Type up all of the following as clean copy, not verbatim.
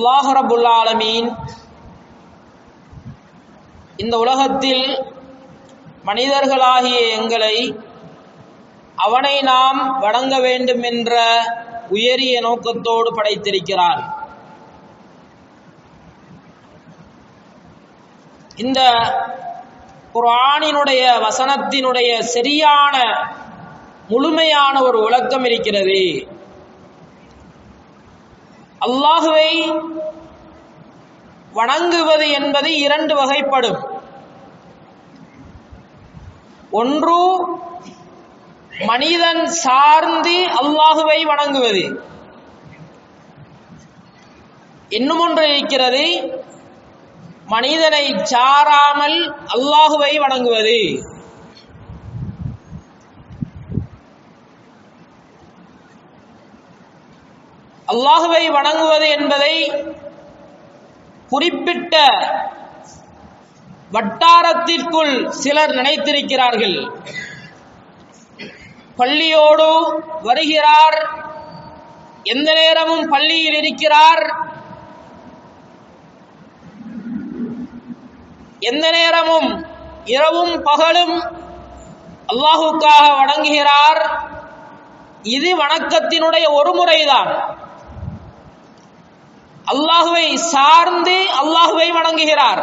அல்லாஹ் ரப்புல் ஆலமீன் இந்த உலகத்தில் மனிதர்களாகிய எங்களை அவனை நாம் வணங்க வேண்டும் என்ற உயரிய நோக்கத்தோடு படைத்திருக்கிறான். இந்த குர்ஆனினுடைய வசனத்தினுடைய சரியான முழுமையான ஒரு விளக்கம் இருக்கிறது. அல்லாஹுவை வணங்குவது என்பது இரண்டு வகைப்படும். ஒன்று மனிதன் சார்ந்து அல்லாஹுவை வணங்குவது, இன்னும் ஒன்று இருக்கிறது மனிதனை சாராமல் அல்லாஹுவை வணங்குவது. அல்லாஹுவை வணங்குவது என்பதை குறிப்பிட்ட வட்டாரத்திற்குள் சிலர் நினைத்திருக்கிறார்கள். பள்ளியோடு வருகிறார், எந்த நேரமும் பள்ளியில் இருக்கிறார், எந்த நேரமும் இரவும் பகலும் அல்லாஹுக்காக வணங்குகிறார். இது வணக்கத்தினுடைய ஒரு முறைதான். அல்லாஹுவை சார்ந்து அல்லாஹுவை வணங்குகிறார்.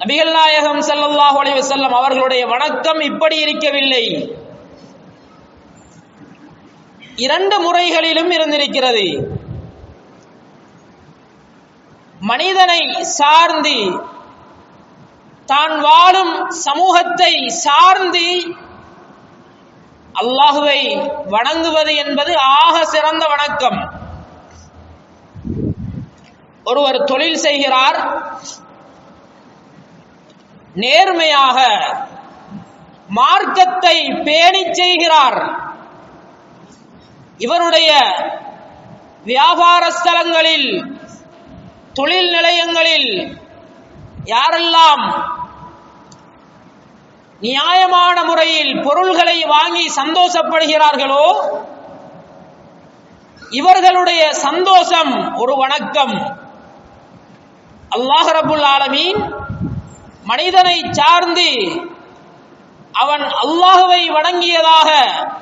நபிகள் நாயகம் ஸல்லல்லாஹு அலைஹி வஸல்லம் அவர்களுடைய வணக்கம் இப்படி இருக்கவில்லை. இரண்டு முறைகளிலும் இருந்திருக்கிறது. மனிதனை சார்ந்து, தான் வாழும் சமூகத்தை சார்ந்து அல்லாஹுவை வணங்குவது என்பது ஆக சிறந்த வணக்கம். ஒருவர் தொழில் செய்கிறார், நேர்மையாக மார்க்கத்தை பேணி செய்கிறார். இவருடைய வியாபார ஸ்தலங்களில், தொழில் நிலையங்களில் யாரெல்லாம் நியாயமான முறையில் பொருள்களை வாங்கி சந்தோஷப்படுகிறார்களோ இவர்களுடைய சந்தோஷம் ஒரு வணக்கம். அல்லாஹ் ரப்புல் ஆலமீன் மனிதனை சார்ந்து அவன் அல்லாஹுவை வணங்கியதாக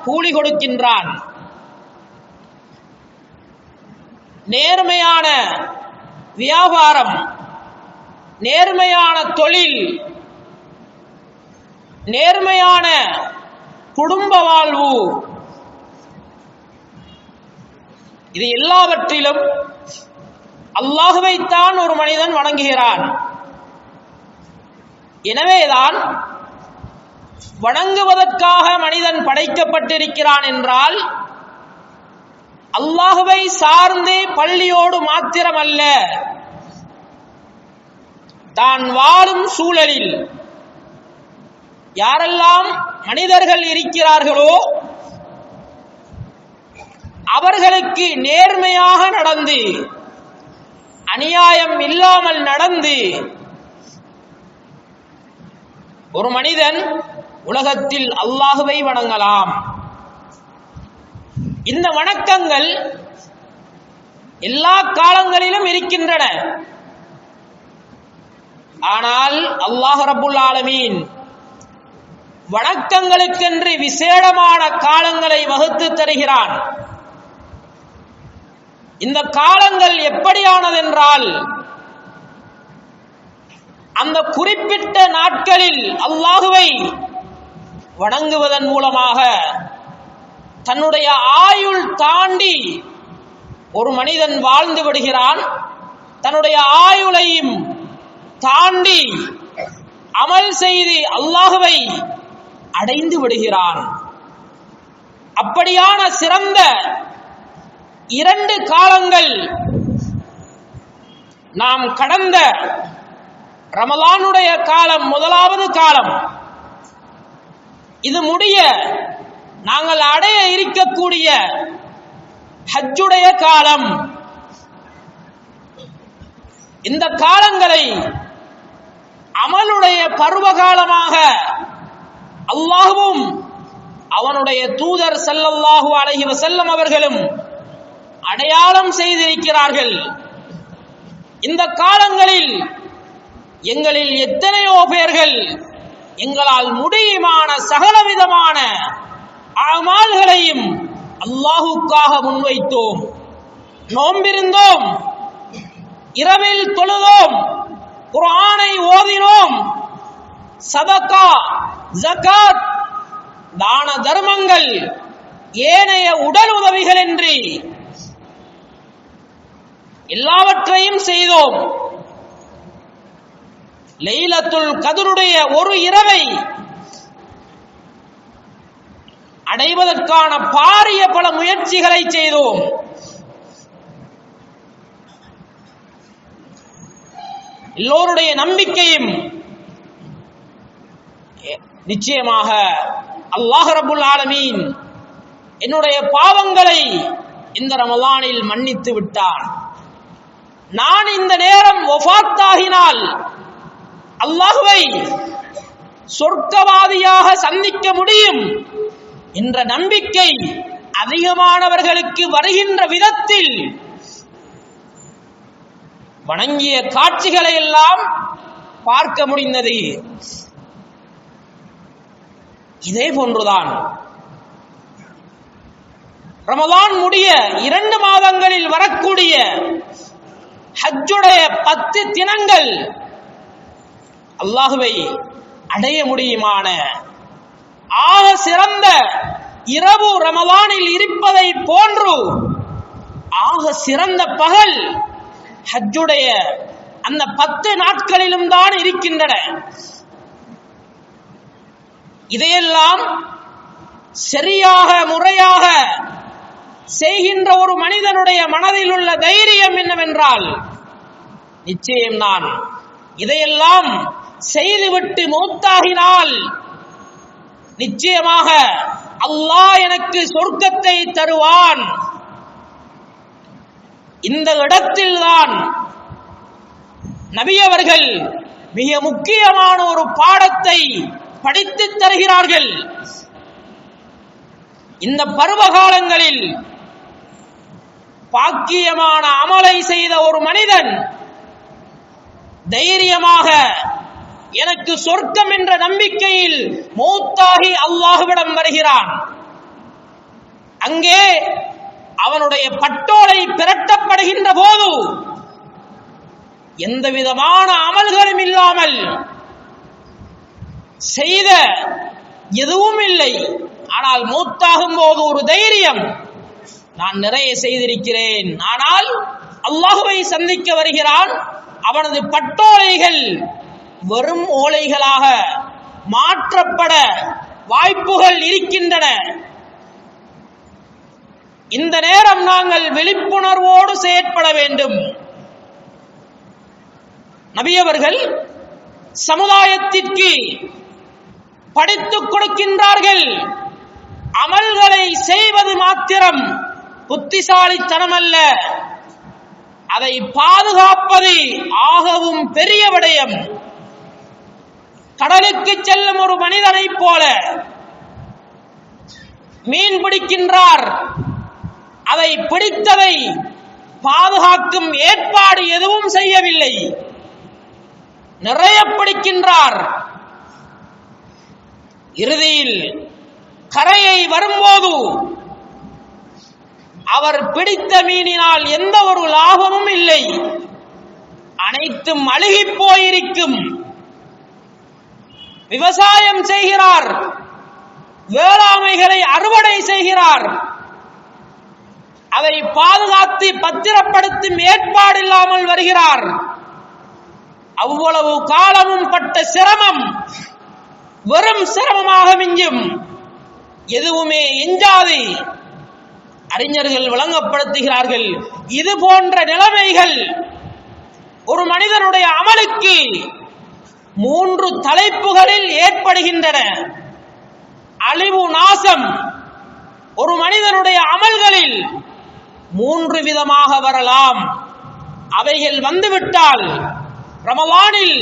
கூலி கொடுக்கின்றான். நேர்மையான வியாபாரம், நேர்மையான தொழில், நேர்மையான குடும்ப வாழ்வு, இது எல்லாவற்றிலும் அல்லாஹுவைத்தான் ஒரு மனிதன் வணங்குகிறான். எனவேதான் வணங்குவதற்காக மனிதன் படைக்கப்பட்டிருக்கிறான் என்றால் அல்லாஹுவை சார்ந்து பள்ளியோடு மாத்திரமல்ல, தான் வாழும் சூழலில் யாரெல்லாம் மனிதர்கள் இருக்கிறார்களோ அவர்களுக்கு நேர்மையாக நடந்து, அநியாயம் இல்லாமல் நடந்து ஒரு மனிதன் உலகத்தில் அல்லாஹுவை வணங்கலாம். இந்த வணக்கங்கள் எல்லா காலங்களிலும் இருக்கின்றன. ஆனால் அல்லாஹ் ரப்புல் ஆலமீன் வணக்கங்களுக்கென்று விசேடமான காலங்களை வகுத்து தருகிறான். இந்த காலங்கள் எப்படியானதென்றால், அந்த குறிப்பிட்ட நாட்களில் அல்லாஹுவை வணங்குவதன் மூலமாக தன்னுடைய ஆயுள் தாண்டி ஒரு மனிதன் வாழ்ந்து விடுகிறான். தன்னுடைய ஆயுளையும் தாண்டி அமல் செய்து அல்லாஹுவை அடைந்து விடுகிறான். அப்படியான சிறந்த இரண்டு காலங்கள் நாம் கடந்த ரமலானுடைய காலம் முதலாவது காலம், இது முடிய நாங்கள் அடைய இருக்கக்கூடிய ஹஜ்ஜுடைய காலம். இந்த காலங்களை அமலுடைய பருவகாலமாக அல்லாஹ்வும் அவனுடைய தூதர் ஸல்லல்லாஹு அலைஹி வஸல்லம் அவர்களும் அடையாளம் செய்திருக்கிறார்கள். இந்த காலங்களில் எங்களில் எத்தனையோ பேர்கள் எங்களால் முடியுமான சகலவிதமான அமால்களையும் அல்லாஹுக்காக முன்வைத்தோம். நோம்பிருந்தோம், இரவில் தொழுதோம், குர்ஆனை ஓதினோம், சதகா, ஜகாத், தான தர்மங்கள், ஏனைய உடல் உதவிகள் என்று எல்லாவற்றையும் செய்தோம். லைலத்துல் கத்ருடைய ஒரு இரவை அடைவதற்கான பாரிய பல முயற்சிகளை செய்தோம். எல்லோருடைய நம்பிக்கையும் நிச்சயமாக அல்லாஹ் ரப்புல் ஆலமீன் என்னுடைய பாவங்களை இந்த ரமலானில் மன்னித்து விட்டான். நான் இந்த நேரம் வஃபாத்தாகினால் அல்லாஹ்வை சொர்க்கவாதியாக சந்திக்க முடியும் என்ற நம்பிக்கை அதிகமானவர்களுக்கு வருகின்ற விதத்தில் வணங்கிய காட்சிகளை எல்லாம் பார்க்க முடிந்தது. இதே போன்றுதான் ரமலான் முடிய 2 மாதங்களில் வரக்கூடிய ஹஜ்ஜுடைய 10 தினங்கள் அல்லாஹ்வை அடைய முடியுமான ஆக சிறந்த இரவு ரமலானில் இருப்பதை போன்று ஆக சிறந்த பகல் ஹஜ்ஜுடைய அந்த 10 நாட்களிலும் தான் இருக்கின்றன. இதையெல்லாம் சரியாக முறையாக செய்கின்ற ஒரு மனிதனுடைய மனதில் உள்ள தைரியம் என்னவென்றால், நிச்சயம் நான் இதையெல்லாம் செய்துவிட்டு மௌத்தாகினால் நிச்சயமாக அல்லாஹ் எனக்கு சொர்க்கத்தை தருவான். இந்த இடத்தில்தான் நபி அவர்கள் மிக முக்கியமான ஒரு பாடத்தை படித்து தருகிறார்கள். இந்த பருவ காலங்களில் பாக்கியமான அமலை செய்த ஒரு மனிதன் தைரியமாக எனக்கு சொர்க்கம் என்ற நம்பிக்கையில் மௌத்தாகி அல்லாஹ்விடம் வருகிறான். அங்கே அவனுடைய பட்டோலை பிரட்டப்படுகின்ற போது எந்த விதமான அமல்களும் இல்லாமல் செய்த எதுவும் இல்லை. ஆனால் மௌத்தாகும் போது ஒரு தைரியம், நான் நிறைய செய்திருக்கிறேன், ஆனால் அல்லாஹ்வை சந்திக்க வருகிறான், அவனது பட்டோலைகள் வெறும் ஓலைகளாக மாற்றப்பட வாய்ப்புகள் இருக்கின்றன. இந்த நேரம் நாங்கள் விழிப்புணர்வோடு செயற்பட வேண்டும். நபி அவர்கள் சமுதாயத்திற்கு படித்துக் கொடுக்கின்றார்கள். அமல்களை செய்வது மாத்திரம் புத்திசாலித்தனம் அல்ல, அதை பாதுகாப்பது ஆகவும் பெரிய விடயம். கடலுக்கு செல்லும் ஒரு மனிதனை போல மீன் பிடிக்கின்றார், அதை பிடித்ததை பாதுகாக்கும் ஏற்பாடு எதுவும் செய்யவில்லை. நிறைய பிடிக்கின்றார், இறுதியில் கரையை வரும்போது அவர் பிடித்த மீனினால் எந்த ஒரு லாபமும் இல்லை, அனைத்தும் அழுகி போயிருக்கும். விவசாயம் செய்கிறார், வேளாண்மைகளை அறுவடை செய்கிறார், அதை பாதுகாத்து பத்திரப்படுத்தும் ஏற்பாடு இல்லாமல் வருகிறார். அவ்வளவு காலமும் பட்ட சிரமம் வெறும் சிரமமாக மிஞ்சும், எதுவுமே எஞ்சாது. அறிஞர்கள் விளங்கப்படுத்துகிறார்கள், இது போன்ற நிலைமைகள் ஒரு மனிதனுடைய அமலுக்கு 3 தலைப்புகளில் ஏற்படுகின்றன. அழிவு, நாசம் ஒரு மனிதனுடைய அமல்களில் 3 விதமாக வரலாம். அவைகள் வந்துவிட்டால் ரமலானில்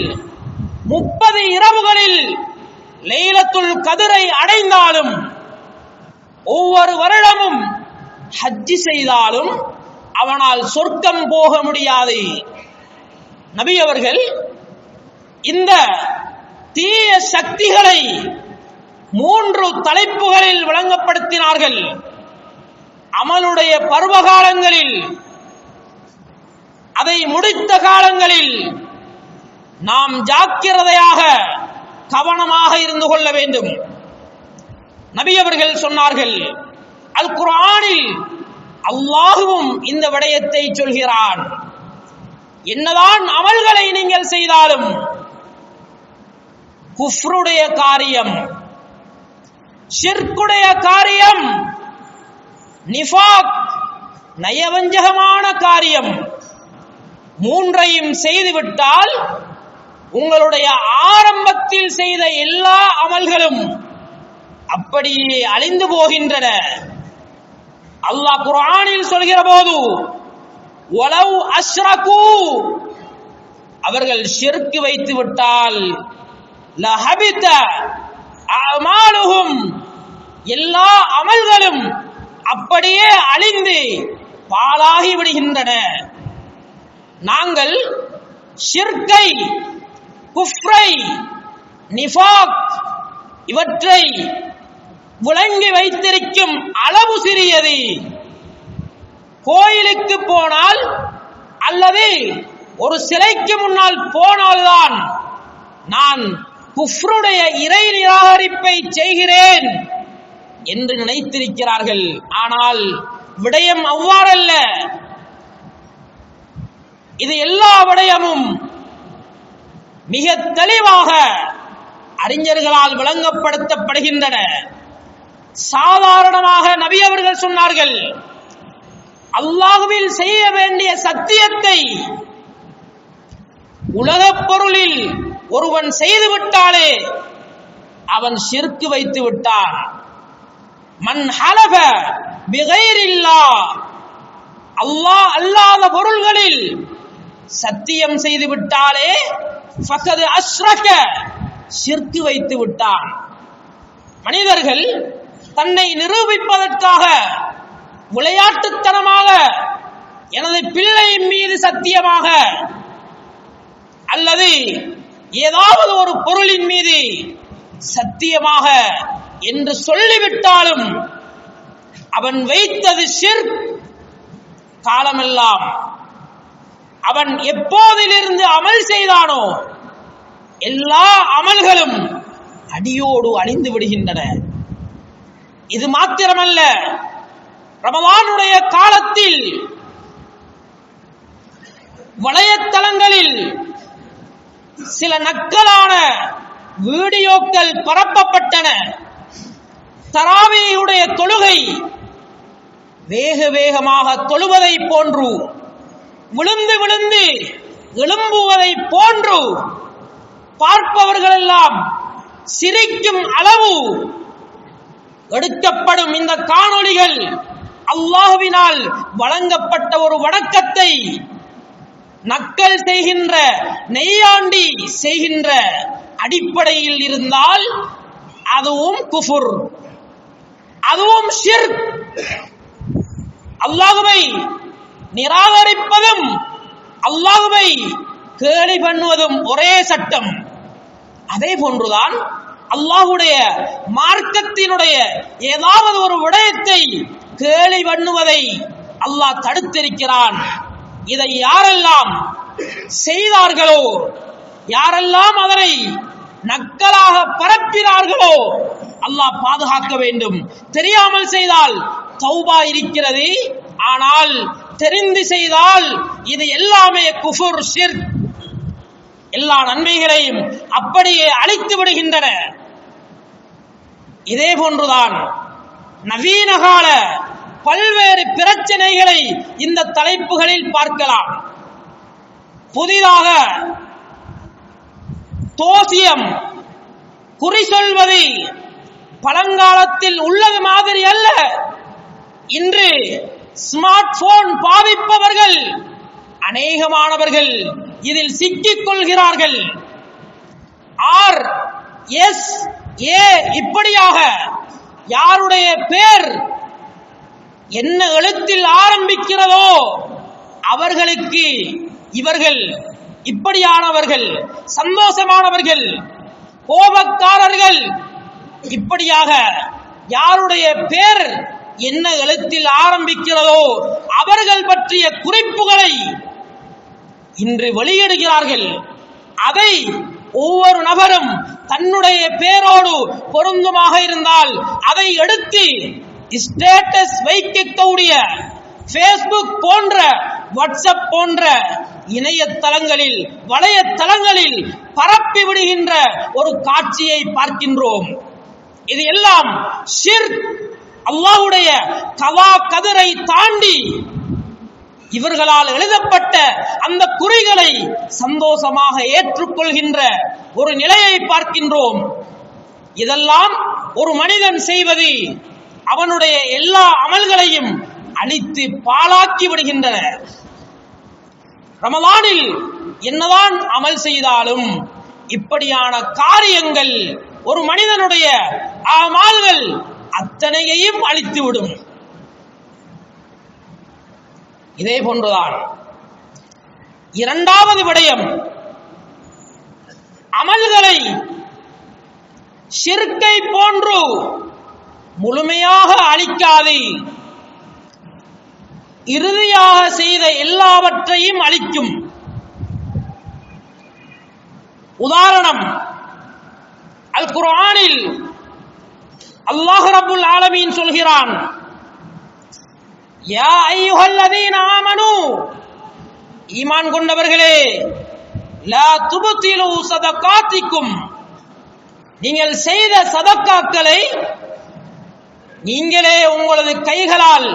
30 இரவுகளில் லைலத்துல் கத்ரை அடைந்தாலும், ஒவ்வொரு வருடமும் ஹஜ் செய்தாலும், அவனால் சொர்க்கம் போக முடியாது. நபி அவர்கள் இந்த தீய சக்திகளை 3 தலைப்புகளில் விளங்கப்படுத்தினார்கள். அமலுடைய பருவகாலங்களில், அதை முடித்த காலங்களில் நாம் ஜாக்கிரதையாக கவனமாக இருந்து கொள்ள வேண்டும். நபி அவர்கள் சொன்னார்கள், அல் குர்ஆனில் அல்லாஹ்வும் இந்த விடயத்தை சொல்கிறான். என்னதான் அமல்களை நீங்கள் செய்தாலும் குஃப்ருடைய காரியம், ஷிர்க்குடைய காரியம், நிஃபாக் நயவஞ்சகமான காரியம் 3ஐயும் செய்துவிட்டால் உங்களுடைய ஆரம்பத்தில் செய்த எல்லா அமல்களும் அப்படியே அழிந்து போகின்றன. அல்லாஹ் குர்ஆனில் சொல்கிற போது வலவ் அஷ்ரகு, அவர்கள் ஷிர்க் வைத்து விட்டால் லஹபித அமாலுஹும், எல்லா அமல்களும் அப்படியே அழிந்து பாழாகி விடுகின்றன. நாங்கள் ஷிர்கை, குஃப்ரை, நிஃபாக் இவற்றை விளங்கி வைத்திருக்கும் அளவு சிறியது. கோயிலுக்கு போனால் அல்லது ஒரு சிலைக்கு முன்னால் போனால்தான் நான் குஃப்ருடைய இறை நிராகரிப்பை செய்கிறேன் என்று நினைத்திருக்கிறார்கள். ஆனால் விடயம் அவ்வாறல்ல. இது எல்லா விடயமும் மிக தெளிவாக அறிஞர்களால் விளங்கப்படுத்தப்படுகின்றன. சாதாரணமாக நபி அவர்கள் சொன்னார்கள், அல்லாஹ்வில் செய்ய வேண்டிய சத்தியத்தை உலகப் பொருளில் ஒருவன் செய்துவிட்டாலே அவன் ஷிர்க் வைத்து விட்டான். மன் ஹலஃப பிகைரில்லாஹ், அல்லாஹ் அல்லாத பொருள்களில் சத்தியம் செய்து விட்டாலே ஃபகத் அஷ்ரக, ஷிர்க் வைத்து விட்டான். மனிதர்கள் தன்னை நிரூபிப்பதற்காக விளையாட்டுத்தனமாக எனது பிள்ளையின் மீது சத்தியமாக அல்லது ஏதாவது ஒரு பொருளின் மீது சத்தியமாக என்று சொல்லிவிட்டாலும் அவன் வைத்தது ஷிர்க். காலமெல்லாம் அவன் எப்போதிலிருந்து அமல் செய்தானோ எல்லா அமல்களும் அடியோடு அழிந்து விடுகின்றன. இது மாத்திரமல்ல, ரமலானுடைய காலத்தில் வலைத்தளங்களில் சில நக்கலான வீடியோக்கள் பரப்பப்பட்டன. தராவீஹுடைய தொழுகை வேக வேகமாக தொழுவதை போன்று, விழுந்து விழுந்து எழும்புவதை போன்று பார்ப்பவர்கள் எல்லாம் சிரிக்கும் அளவு எடுக்கப்படும் இந்த காணொளிகள் அல்லாஹ்வினால் வழங்கப்பட்ட ஒரு வணக்கத்தை நக்கல் செய்கின்ற, நெய்யாண்டி செய்கின்ற அடிப்படையில் இருந்தால் அதுவும் குஃபுர், அதுவும் ஷிர்க். அல்லாஹ்வை நிராகரிப்பதும் அல்லாஹ்வை கேலி பண்ணுவதும் ஒரே சட்டம். அதே போன்றுதான் அல்லாஹ்வுடைய மார்க்கத்தினுடைய ஏதாவது ஒரு விடயத்தை கேலி பண்ணுவதை அல்லாஹ் தடுத்திருக்கிறான். இதை யாரெல்லாம் செய்தார்களோ, யாரெல்லாம் அதனை நக்கலாக பரப்பினார்களோ அல்லாஹ் பாதுகாக்க வேண்டும். தெரியாமல் செய்தால் தௌபா இருக்கிறது, ஆனால் தெரிந்து செய்தால் இது எல்லாமே குஃபுர், ஷிர்க், எல்லா நன்மைகளையும் அப்படியே அழித்து விடுகின்றன. இதே போன்றுதான் நவீன கால பல்வேறு பிரச்சனைகளை இந்த தலைப்புகளில் பார்க்கலாம். புதிதாக தோசியம், குறி சொல்வது பழங்காலத்தில் உள்ளது மாதிரி அல்ல. இன்று ஸ்மார்ட் போன் பாவிப்பவர்கள் அநேகமானவர்கள் இதில் சிக்கிக் கொள்கிறார்கள். RSA இப்படியாக யாருடைய பேர் என்ன எழுத்தில் ஆரம்பிக்கிறதோ அவர்களுக்கு இவர்கள் இப்படியானவர்கள், சந்தோஷமானவர்கள், கோபக்காரர்கள், இப்படியாக யாருடைய பேர் என்ன எழுத்தில் ஆரம்பிக்கிறதோ அவர்கள் பற்றிய குறிப்புகளை இன்று வெளியிடுகிறார்கள். அதை ஒவ்வொரு நபரும் தன்னுடைய பேரோடு பொருந்துமாக இருந்தால் அதை எடுத்து ஸ்டேட்டஸ் வைக்கக்கூடிய Facebook போன்ற, வாட்ஸ்அப் போன்ற இணையதளங்களில், வலையதளங்களில் பரப்பி விடுகின்ற ஒரு காட்சியை பார்க்கின்றோம். இது எல்லாம் ஷிர்க், அல்லாஹ்வுடைய கலா கதிரை தாண்டி இவர்களால் எழுதப்பட்ட அந்த குறிகளை சந்தோஷமாக ஏற்றுக்கொள்கின்ற ஒரு நிலையை பார்க்கின்றோம். இதெல்லாம் ஒரு மனிதன் செய்வது அவனுடைய எல்லா அமல்களையும் அழித்து பாழாக்கி விடுகின்றன. ரமலானில் என்னதான் அமல் செய்தாலும் இப்படியான காரியங்கள் ஒரு மனிதனுடைய அமல்கள் அத்தனையையும் அழித்துவிடும். இதே போன்றுதான் இரண்டாவது விடயம், அமல்களை ஷிர்க்கை போன்று முழுமையாக அழிக்காது, இறுதியாக செய்த எல்லாவற்றையும் அழிக்கும். உதாரணம், அல் குர்ஆனில் அல்லாஹ் ரப்புல் ஆலமீன் சொல்கிறான், யா அய்யுஹல்லதீன ஆமனூ, ஈமான் கொண்டவர்களே, லா துப்திலு ஸதகாத்திக்கும், நீங்கள் செய்த சதக்காக்களை நீங்களே உங்களது கைகளால்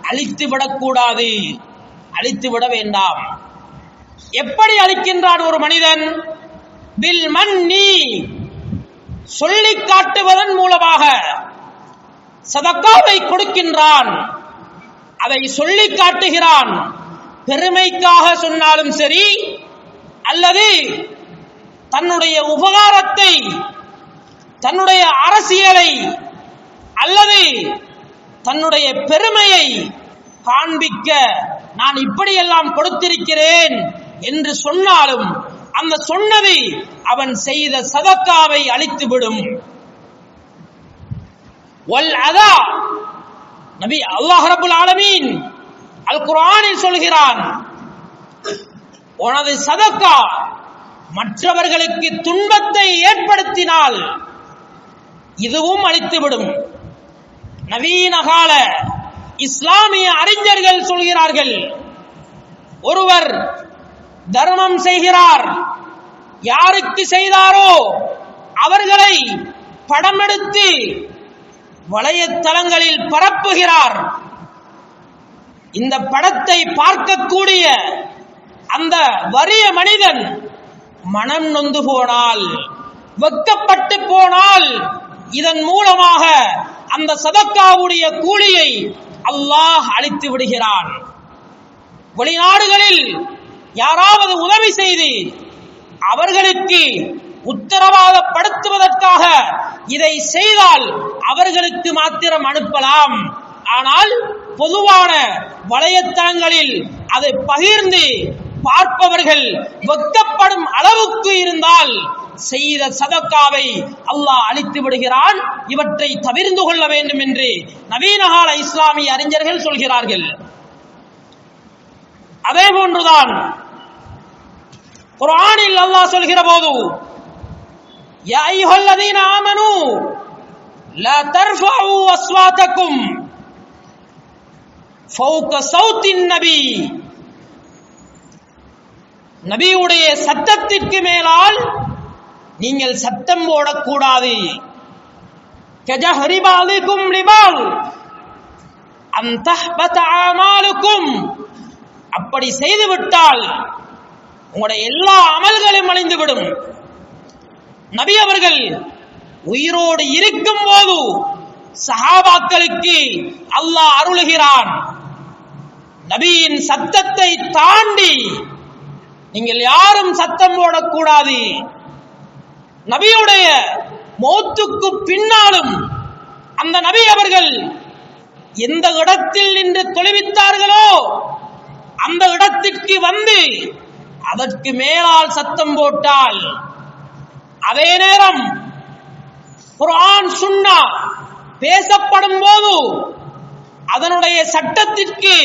அழித்து விடக்கூடாது, அழித்து விட வேண்டாம். எப்படி அழிக்கின்றான் ஒரு மனிதன்? பில் மன்னி, சொல்லி காட்டுவதன் மூலமாக சதக்காவை கொடுக்கின்றான், அதை சொல்லி காட்டுகிறான். பெருமைக்காக சொன்னாலும் சரி, அல்லது தன்னுடைய உபகாரத்தை, தன்னுடைய அரசியலை, அல்லது தன்னுடைய பெருமையை காண்பிக்க நான் இப்படியெல்லாம் கொடுத்திருக்கிறேன் என்று சொன்னாலும் அந்த சொன்னது அவன் செய்த சதக்காவை அழித்துவிடும். வல் அதா, நபி அல்லாஹ் ரப்புல் ஆலமீன் அல் குர்ஆனில் சொல்கிறான், உனது சதக்கா மற்றவர்களுக்கு துன்பத்தை ஏற்படுத்தினால் இதுவும் அழித்துவிடும். நவீன கால இஸ்லாமிய அறிஞர்கள் சொல்கிறார்கள், ஒருவர் தர்மம் செய்கிறார், யாருக்கு செய்தாரோ அவர்களை படமெடுத்து வலையத்தளங்களில் பரப்புகிறார். இந்த படத்தை பார்க்கக்கூடிய அந்த வறிய மனிதன் மனம் நொந்து போனால், வெட்கப்பட்டு போனால், இதன் மூலமாக அந்த சதக்காவுடைய கூலியை அல்லாஹ் அளித்து விடுகிறான். வெளிநாடுகளில் யாராவது உதவி செய்து அவர்களுக்கு உத்தரவாதப்படுத்துவதற்காக இதை செய்தால் அவர்களுக்கு மாத்திரம் அனுப்பலாம். ஆனால் பொதுவான வலைத்தளங்களில் அதை பகிர்ந்து பார்ப்பவர்கள் வெட்கப்படும் அளவுக்கு இருந்தால் செய்த சதக்காவை அல்லாஹ் அழித்து விடுகிறான். இவற்றை தவிர்த்து கொள்ள வேண்டும் என்று நவீனகால இஸ்லாமிய அறிஞர்கள் சொல்கிறார்கள். அதே போன்றுதான் குர்ஆனில் அல்லாஹ் சொல்கிற போது, யா அய்யுஹல்லதீன ஆமனூ லா தர்ஃபஉ அஸ்வாதக்கும் ஃபௌக ஸௌத்தின் நபி, நபியுடைய சத்தத்திற்கு மேலால் நீங்கள் சத்தம் போடக்கூடாது. கஜஹரி பாலிக்கும் லிபால் அன் தஹ்பத ஆமாலுக்கும், அப்படி செய்துவிட்டால் உங்களுடைய எல்லா அமல்களும் அழிந்துவிடும். நபி அவர்கள் உயிரோடு இருக்கும் போது சஹாபாக்களுக்கு அல்லாஹ் அருளுகிறான், நபியின் சத்தத்தை தாண்டி நீங்கள் யாரும் சத்தம் போடக்கூடாது. நபியுடைய மௌத்துக்கு பின்னாலும் அந்த நபி அவர்கள் எந்த இடத்தில் நின்று தொழுவித்தார்களோ அந்த இடத்திற்கு வந்து அதற்கு மேலால் சத்தம் போட்டால், அதே நேரம் குர்ஆன் சுன்னா பேசப்படும் போது அதனுடைய சட்டத்திற்கு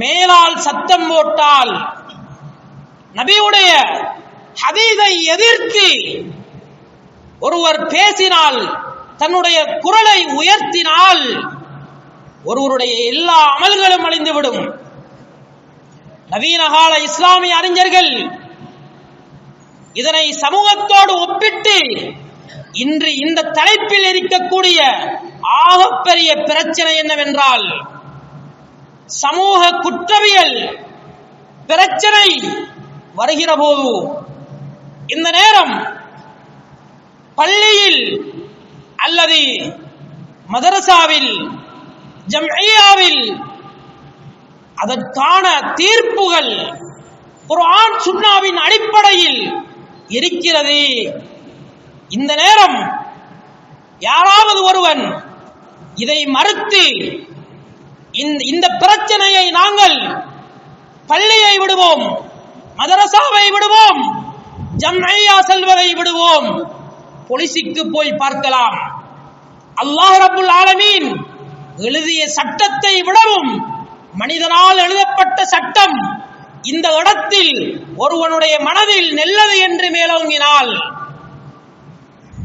மேலால் சத்தம் போட்டால், நபியுடைய ஹதீஸை எதிர்த்து ஒருவர் பேசினால், தன்னுடைய குரலை உயர்த்தினால் ஒருவருடைய எல்லா அமல்களும் அழிந்துவிடும். நவீன கால இஸ்லாமிய அறிஞர்கள் இதனை சமூகத்தோடு ஒப்பிட்டு இன்று இந்த தலைப்பில் இருக்கக்கூடிய ஆகப்பெரிய பிரச்சனை என்னவென்றால், சமூக குற்றவியல் பிரச்சனை வருகிற போது இந்த நேரம் பள்ளியில் அல்லது மதரசாவில் ஜம்இய்யாவில் அதற்கான தீர்ப்புகள் குர்ஆன் சுன்னாவின் அடிப்படையில் இருக்கிறது. இந்த நேரம் யாராவது ஒருவன் இதை மறுத்து இந்த பிரச்சனையை நாங்கள் பள்ளியை விடுவோம், மதரசாவை விடுவோம், ஜம்இய்யா செல்வதை விடுவோம், போலீசுக்கு போய் பார்க்கலாம், அல்லாஹ் ரப்புல் ஆலமீன் எழுதிய சட்டத்தை விடவும் மனிதனால் எழுதப்பட்ட சட்டம் இந்த இடத்தில் ஒருவனுடைய மனதில் நெல்லது என்று மேலோங்கினால்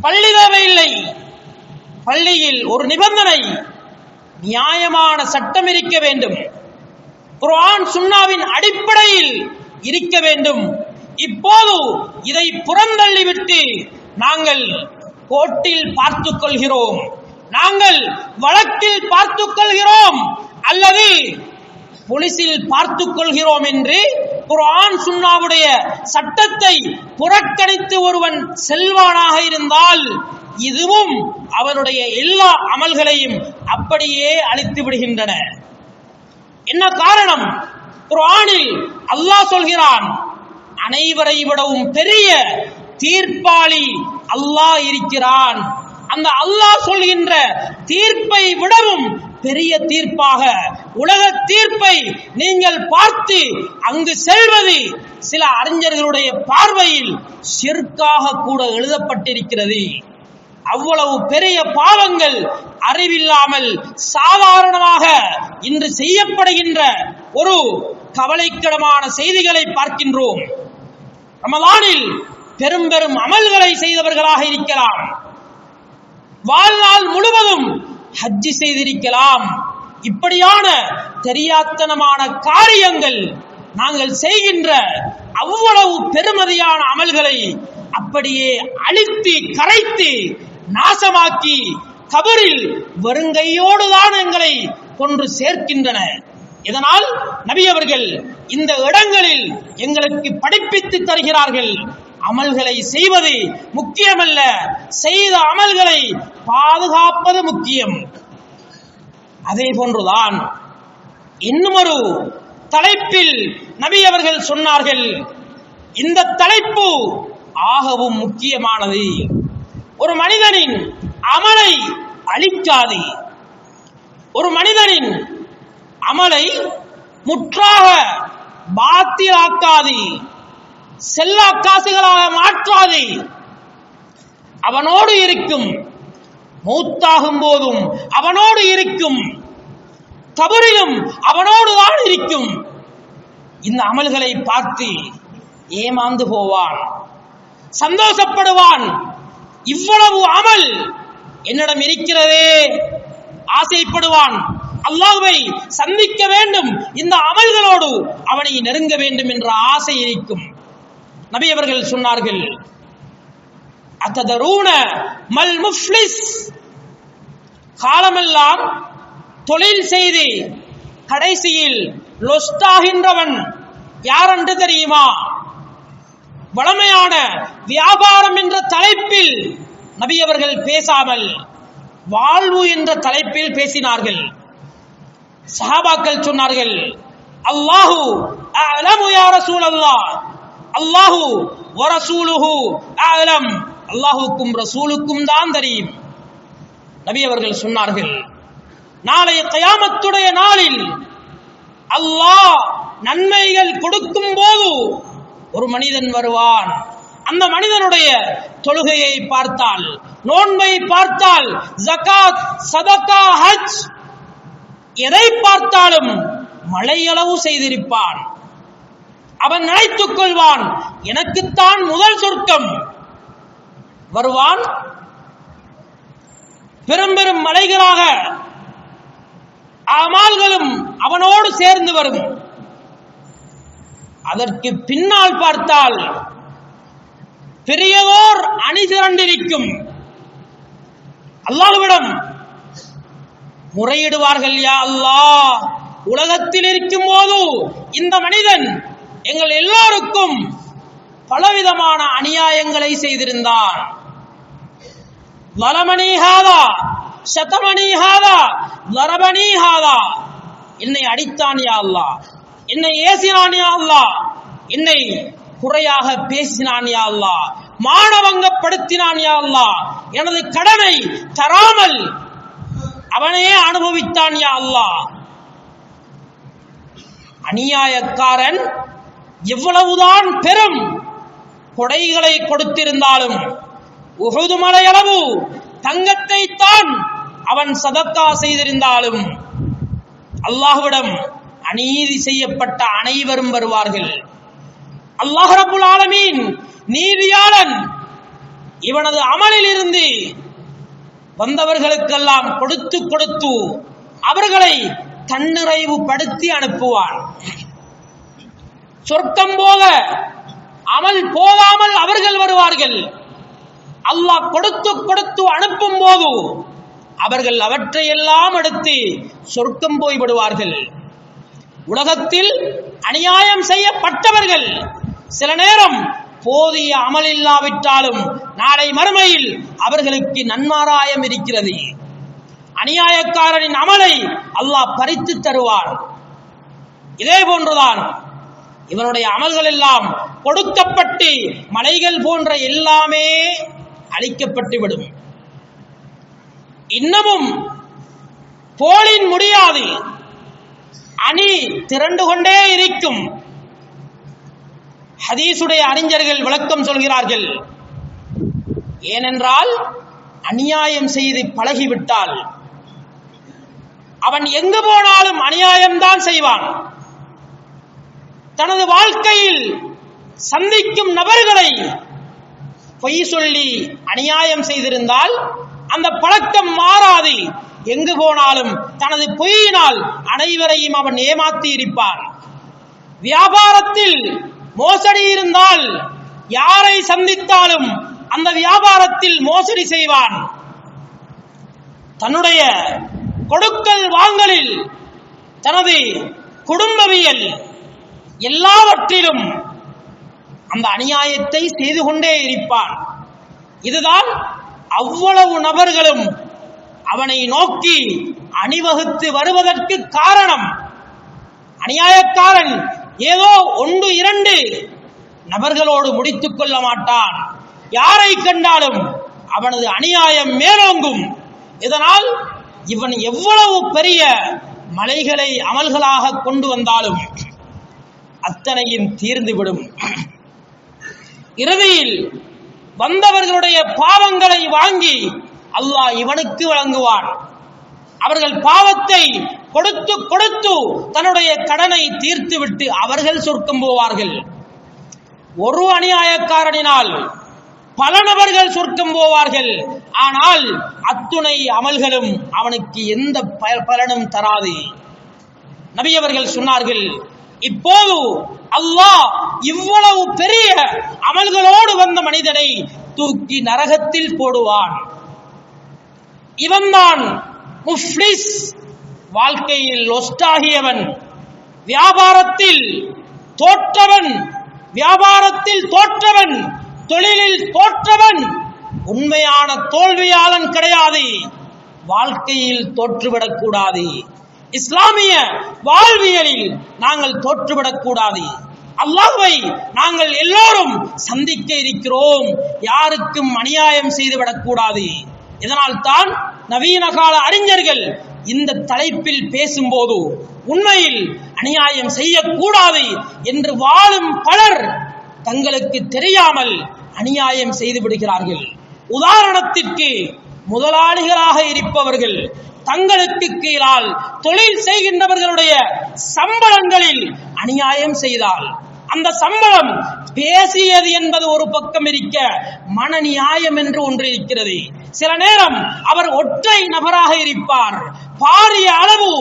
பள்ளி தேவையில்லை. பள்ளியில் ஒரு நிபந்தனை, நியாயமான சட்டம் இருக்க வேண்டும், குர்ஆன் சுன்னாவின் அடிப்படையில் இருக்க வேண்டும். இப்போது இதை புறந்தள்ளிவிட்டு நாங்கள் கோர்ட்டில் பார்த்துக் கொள்கிறோம், நாங்கள் வழக்கில் பார்த்துக் கொள்கிறோம் அல்லது போலீசில் பார்த்துக் கொள்கிறோம் என்று குர்ஆன் சுன்னாவுடைய சட்டத்தை புறக்கணித்து ஒருவன் செல்வானாக இருந்தால் இதுவும் அவனுடைய எல்லா அமல்களையும் அப்படியே அழித்து விடுகின்றன. என்ன காரணம்? குர்ஆனில் அல்லாஹ் சொல்கிறான், அனைவரை விடவும் பெரிய தீர்ப்பாளி அல்லாஹ் இருக்கிறான். அந்த அல்லாஹ் சொல்கின்ற தீர்ப்பை விடவும் பெரிய தீர்ப்பாக உலக தீர்ப்பை நீங்கள் பார்த்து அங்கு செல்வது சில அறிஞர்களுடைய பார்வையில் ஷிர்காக கூட எழுதப்பட்டிருக்கிறது. அவ்வளவு பெரிய பாவங்கள் அறிவில்லாமல் சாதாரணமாக இன்று செய்யப்படுகின்ற ஒரு கவலைக்கிடமான செய்திகளை பார்க்கின்றோம். ரமலானில் பெரும் பெரும் அமல்களை செய்தவர்களாக இருக்கலாம், வாழ்நாள் முழுவதும் ஹஜ்ஜி செய்திருக்கலாம். இப்படியான தெரியாத்தனமான காரியங்கள் நாங்கள் செய்கின்ற அவ்வளவு பெருமதியான அமல்களை அப்படியே அழித்து கரைத்து நாசமாக்கி கபரில் வருங்கையோடுதான் எங்களை கொன்று சேர்க்கின்றன. இதனால் நபி அவர்கள் இந்த இடங்களில் எங்களுக்கு படிப்பித்து தருகிறார்கள், அமல்களை செய்வது முக்கியமல்ல, செய்த அமல்களை பாதுகாப்பது முக்கியம். அதே போன்றுதான் இன்னும் ஒரு தலைப்பில் நபி அவர்கள் சொன்னார்கள், இந்த தலைப்பு ஆகவும் முக்கியமானது. ஒரு மனிதனின் அமலை அழிக்காது, ஒரு மனிதனின் அமலை முற்றாக பாத்திலாக்காது, செல்லா காசுகளாக மாற்றாது. அவனோடு இருக்கும், மௌத்தாகும் போதும் அவனோடு இருக்கும், கபரிலும் அவனோடு தான் இருக்கும். இந்த அமல்களை பார்த்து ஏமாந்து போவான், சந்தோஷப்படுவான். இவ்வளவு அமல் என்னிடம் இருக்கிறதே, ஆசைப்படுவான். அல்லாஹ்வை சந்திக்க வேண்டும், இந்த அமல்களோடு அவனை நெருங்க வேண்டும் என்ற ஆசை இருக்கும். நபி அவர்கள் சொன்னார்கள், அத்ததரூன மல் முஃப்லிஸ், காலமெல்லாம் தொழில் செய்து கடைசியில் லொஸ்டாகின்றவன் யார் என்று தெரியுமா? வளமையான வியாபாரம் என்ற தலைப்பில் நபி அவர்கள் பேசாமல் வாழ்வு என்ற தலைப்பில் பேசினார்கள். சஹாபாக்கள் சொன்னார்கள், அல்லாஹு அஅலமு யா ரசூலல்லாஹ், அல்லாஹு வ ரசூலுஹு அஅலம், அல்லாஹுக்கும் ரசூலுக்கும் தான் தெரியும். நபி அவர்கள் சொன்னார்கள், நாளை கியாமத்துடைய நாளில் அல்லாஹ் நன்மைகள் கொடுக்கும் போது ஒரு மனிதன் வருவான். அந்த மனிதனுடைய தொழுகையை பார்த்தால், நோன்பை பார்த்தால், ஜகாத், சதகா, ஹஜ் எதை பார்த்தாலும் மலையளவு செய்திருப்பான். அவன் நினைத்துக் கொள்வான், எனக்குத்தான் முதல் சொர்க்கம். வருவான், பெரும் பெரும் மலைகளாக அமால்களும் அவனோடு சேர்ந்து வரும். அதற்கு பின்னால் பார்த்தால் பெரியதோர் அணி திரண்டிருக்கும். அல்லாஹ்விடம் முறையிடுவார்கள், யா அல்லாஹ், உலகத்தில் இருக்கும் போது இந்த மனிதன் எங்கள் எல்லோருக்கும் பலவிதமான அநியாயங்களை செய்திருந்தான். லலமணி ஹாதா, ஷதமணி ஹாதா, லரபணி ஹாதா, என்னை அடித்தான் யா அல்லாஹ், என்னை ஏசினான் யா அல்லாஹ், என்னை குறையாக பேசினான் யா அல்லாஹ், மானவங்கப்படுத்தினான் யா அல்லாஹ், எனது கடனை தராமல் அவனையே அனுபவித்தான் யா அல்லாஹ். அநியாயக்காரன் எவ்வளவுதான் பெரும் கொடைகளை கொடுத்திருந்தாலும், உஹுது மலையளவு தங்கத்தை தான் அவன் சதக்கா செய்திருந்தாலும், அல்லாஹ்விடம் அநீதி செய்யப்பட்ட அனைவரும் வருவார்கள். அல்லாஹ் ரப்புல் ஆலமீன் நீதியாளன். இவனது அமலில் இருந்து வந்தவர்களுக்கெல்லாம் கொடுத்து கொடுத்து அவர்களை தன்னிறைவு படுத்தி அனுப்புவான். சொர்க்கம் போக அமல் போகாமல் அவர்கள் வருவார்கள். அல்லாஹ் கொடுத்து கொடுத்து அனுப்பும் போது அவர்கள் அவற்றையெல்லாம் எடுத்து சொர்க்கம் போய் விடுவார்கள். உலகத்தில் அநியாயம் செய்யப்பட்டவர்கள் சில நேரம் போதிய அமல் இல்லாவிட்டாலும் நாளை மறுமையில் அவர்களுக்கு நன்மாராயம் இருக்கிறது. அநியாயக்காரனின் அமலை அல்லாஹ் பறித்து தருவான். இதே போன்றுதான் இவனுடைய அமல்கள் எல்லாம் கொடுக்கப்பட்டு மலைகள் போன்ற எல்லாமே அழிக்கப்பட்டு விடும். இன்னமும் போலின் முடியாது, அணி திரண்டு கொண்டே இருக்கும். ஹதீசுடைய அறிஞர்கள் விளக்கம் சொல்கிறார்கள். ஏனென்றால் அநியாயம் செய்து பழகிவிட்டால் அவன் எங்கு போனாலும் அநியாயம்தான் செய்வான். தனது வாழ்க்கையில் சந்திக்கும் நபர்களை பொய் சொல்லி அநியாயம் செய்திருந்தால் அந்த பழக்கம் மாறாது. எங்கு போனாலும் தனது பொய்யினால் அனைவரையும் அவன் ஏமாற்றி இருப்பான். வியாபாரத்தில் மோசடி இருந்தால் யாரை சந்தித்தாலும் அந்த வியாபாரத்தில் மோசடி செய்வான். தன்னுடைய கொடுக்கல் வாங்கலில், தனது குடும்பவியல் எல்லாவற்றிலும் அந்த அநியாயத்தை செய்து கொண்டே இருப்பான். இதுதான் அவ்வளவு நபர்களும் அவனை நோக்கி அணிவகுத்து வருவதற்கு காரணம். அநியாயக்காரன் ஏதோ 1-2 நபர்களோடு முடித்துக் கொள்ள மாட்டான். யாரை கண்டாலும் அவனது அநியாயம் மேலோங்கும். இதனால் இவன் எவ்வளவு பெரிய மலைகளை அமல்களாக கொண்டு வந்தாலும் அத்தனையும் தீர்ந்துவிடும். இறுதியில் வந்தவர்களுடைய பாவங்களை வாங்கி அல்லாஹ் இவனுக்கு வழங்குவான். அவர்கள் பாவத்தை கொடுத்து கொடுத்து தன்னுடைய கடனை தீர்த்துவிட்டு அவர்கள் சொர்க்கம் போவார்கள். ஒரு அநியாயக்காரனினால் பல நபர்கள் சொர்க்கம் போவார்கள். ஆனால் அத்துணை அமல்களும் அவனுக்கு எந்த பலனும் தராது. நபி அவர்கள் சொன்னார்கள், இப்போது அல்லாஹ் இவ்வளவு பெரிய அமல்களோடு வந்த மனிதனை தூக்கி நரகத்தில் போடுவான். இவன்தான் முஃப்லிஸ், வாழ்க்கையில் லொஸ்டாகியவன், வியாபாரத்தில் தோற்றவன், தொழிலில் தோற்றவன். உண்மையான தோல்வியாளன் கிடையாது. வாழ்க்கையில் தோற்றுவிடக்கூடாது. இஸ்லாமிய வாழ்வியலில் நாங்கள் தோற்றுவிடக்கூடாது. அல்லாஹ்வை நாங்கள் எல்லோரும் சந்திக்க இருக்கிறோம். யாருக்கும் அநியாயம் செய்துவிடக்கூடாது. இதனால் தான் நவீன கால அறிஞர்கள் இந்த தலைப்பில் பேசும்போது உண்மையில் அநியாயம் செய்யக்கூடாது என்று வாழும் பலர் தங்களுக்கு தெரியாமல் அநியாயம் செய்து விடுகிறார்கள். உதாரணத்திற்கு முதலாளிகளாக இருப்பவர்கள் தங்களுக்கு கீழால் தொழில் செய்கின்றவர்களுடைய சம்பளங்களில் அநியாயம் செய்தால் அந்த சம்பளம் பேசியது என்பது ஒரு பக்கம் இருக்க, மன நியாயம் என்று ஒன்று இருக்கிறது. சில நேரம் அவர் ஒற்றை நபராக இருப்பார், பாரிய அளவு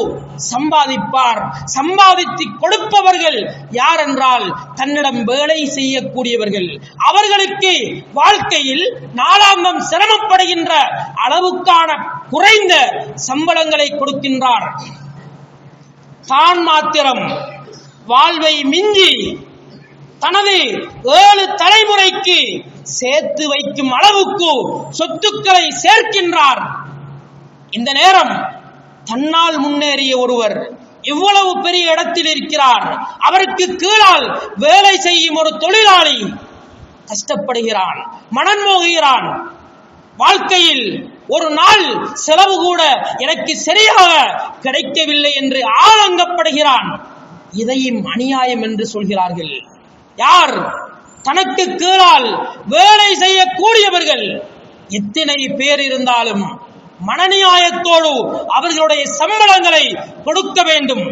சம்பாதிப்பார். சம்பாதித்து கொடுப்பவர்கள் யார் என்றால் தன்னிடம் வேலை செய்யக்கூடியவர்கள். அவர்களுக்கு வாழ்க்கையில் நாளாந்தம் சிரமப்படுகின்ற அளவுக்கான குறைந்த சம்பளங்களை கொடுக்கின்றார். தான் மாத்திரம் வாழ்வை மிஞ்சி தனது 7 தலைமுறைக்கு சேர்த்து வைக்கும் அளவுக்கு சொத்துக்களை சேர்க்கின்றார். இந்த நேரம் தன்னால் முன்னேறிய ஒருவர் இவ்வளவு பெரிய இடத்தில் இருக்கிறார், அவருக்கு கீழால் வேலை செய்யும் ஒரு தொழிலாளி கஷ்டப்படுகிறான், மனம் மோகுகிறான். வாழ்க்கையில் ஒரு நாள் செலவு கூட எனக்கு சரியாக கிடைக்கவில்லை என்று ஆதங்கப்படுகிறான். இதையும் அநியாயம் என்று சொல்கிறார்கள். யார்? தனக்கு கீழால் வேலை செய்யக்கூடியவர்கள் எத்தனை பேர் இருந்தாலும் மனநியாயத்தோடு அவர்களுடைய சம்பளங்களை கொடுக்க வேண்டும்.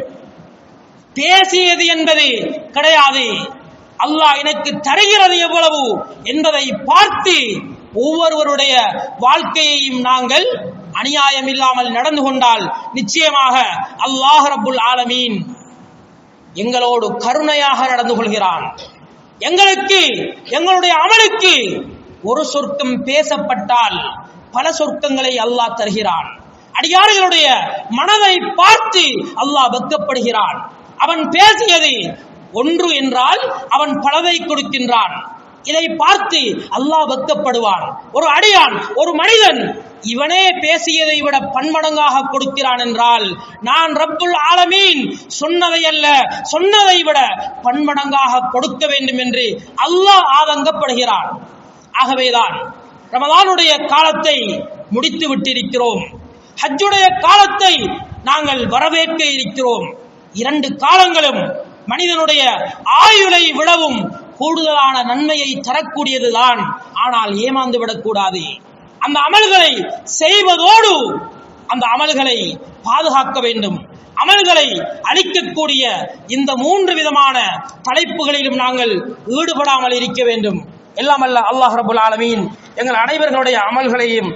பேசியது என்பது கிடையாது, அல்லாஹ் எனக்கு தருகிறது எவ்வளவு என்பதை பார்த்து ஒவ்வொருவருடைய வாழ்க்கையையும் நாங்கள் அநியாயம் இல்லாமல் நடந்து கொண்டால் நிச்சயமாக அல்லாஹ் ரப்புல் ஆலமீன் எங்களோடு கருணையாக நடந்து கொள்கிறான். எங்களுக்கு எங்களுடைய அமலுக்கு ஒரு சொர்க்கம் பேசப்பட்டால் பல சொர்க்கங்களை அல்லாஹ் தருகிறான். அடியார்களுடைய மனதை பார்த்து அல்லாஹ் வெட்கப்படுகிறான். அவன் பேசியது ஒன்று என்றால் அவன் பலதை கொடுக்கின்றான். இதை பார்த்து அல்லாஹ் வெட்கப்படுவான். ஒரு அடியான், ஒரு மனிதன் இவனே பேசியதை விட பன்மடங்காக கொடுக்கிறான் என்றால் நான் ரப்புல் ஆலமீன் சொன்னதை அல்ல, சொன்னதை விட பன்மடங்காக கொடுக்க வேண்டும் என்று அல்லாஹ் ஆதங்கப்படுகிறான். ஆகவேதான் ரமலானுடைய காலத்தை முடித்து விட்டிருக்கிறோம், ஹஜ்ஜுடைய காலத்தை நாங்கள் வரவேற்க இருக்கிறோம். 2 காலங்களும் மனிதனுடைய ஆயுளை விடவும் கூடுதலான நன்மையை தரக்கூடியதுதான். ஆனால் ஏமாந்து விடக்கூடாது. அந்த அமல்களை செய்வதோடு அந்த அமல்களை பாதுகாக்க வேண்டும். அமல்களை அளிக்கக்கூடிய இந்த 3 விதமான தலைப்புகளிலும் நாங்கள் ஈடுபடாமல் இருக்க வேண்டும். எல்லாம் அல்ல அல்லாஹ் ரப்புல் ஆலமீன் எங்கள் அனைவர்களுடைய அமல்களையும்